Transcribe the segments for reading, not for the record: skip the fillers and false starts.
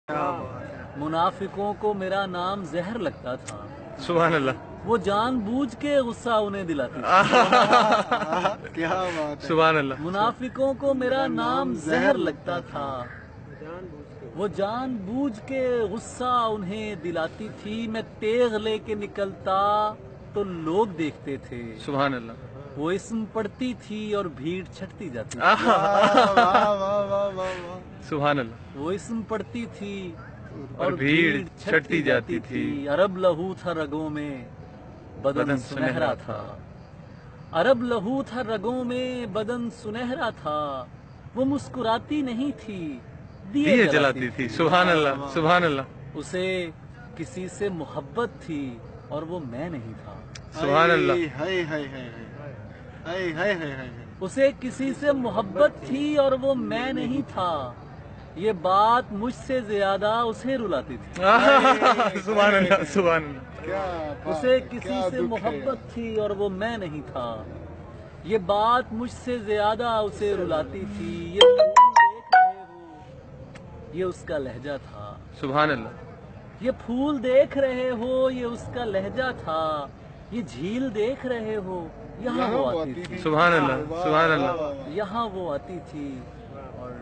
मुनाफिकों को मेरा नाम जहर लगता था। सुभान अल्लाह। वो जानबूझ के गुस्सा उन्हें दिलाती थी। क्या बात है। सुभान अल्लाह। मुनाफिकों को मेरा नाम जहर लगता था। वो जानबूझ के गुस्सा उन्हें दिलाती थी। मैं तेग लेके निकलता तो लोग देखते थे। सुभान अल्लाह। वो इस्म पढ़ती थी और भीड़ छटती जाती थी। वाह वाह वाह वाह वाह। सुभान अल्लाह। वो इस्म पढ़ती थी और भीड़ छटती जाती थी। अरब लहू था रगों में, बदन सुनहरा था। अरब लहू था रगों में, बदन सुनहरा था। वो मुस्कुराती नहीं थी, दिए जलाती थी। सुभान अल्लाह। सुभान अल्लाह। उसे किसी से मोहब्बत थी और वो मैं नहीं था। सुभान अल्लाह। हाय हाय हाय हाय हाय हाय हाय। उसे किसी से मोहब्बत थी और वो मैं नहीं था। ये बात मुझसे ज्यादा उसे रुलाती थी। सुभान अल्लाह। सुभान अल्लाह। क्या उसे किसी से मोहब्बत थी और वो मैं नहीं था। ये बात मुझसे ज्यादा उसे रुलाती थी। ये फूल देख रहे हो, ये उसका लहजा था। सुभान अल्लाह। ये फूल देख रहे हो, ये उसका लहजा था। ये झील देख रहे हो, यहाँ वो आती थी। सुभान अल्लाह। सुभान अल्लाह। यहाँ वो आती थी और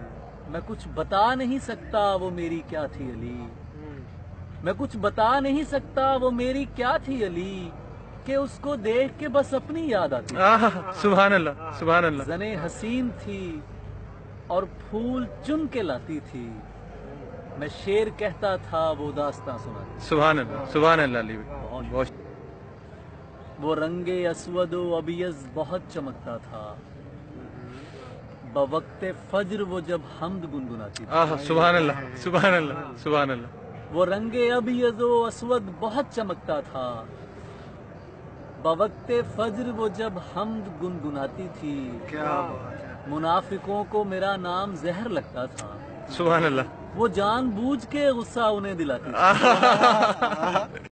मैं कुछ बता नहीं सकता वो मेरी क्या थी अली। मैं कुछ बता नहीं सकता वो मेरी क्या थी अली, कि उसको देख के बस अपनी याद आती थी। सुभान अल्लाह। सुभान अल्लाह। जने हसीन थी और फूल चुन के लाती थी। मैं शेर कहता था, वो दास्तां सुनाती। सुभान अल्लाह। सुभान अल्लाह। बहुत वो रंगे अस्वदो अबियज बहुत चमकता था। बवक्ते फज्र वो जब हमद गुनगुनाती थी। सुभान अल्लाह। सुभान अल्लाह। सुभान अल्लाह। वो रंगे अबियजो अस्वद बहुत चमकता था। बवक्ते फज्र वो जब हमद गुनगुनाती थी। क्या बात है। मुनाफिकों को मेरा नाम जहर लगता था। सुभान अल्लाह। वो जानबूझ के गुस्सा उन्हें दिलाती थी।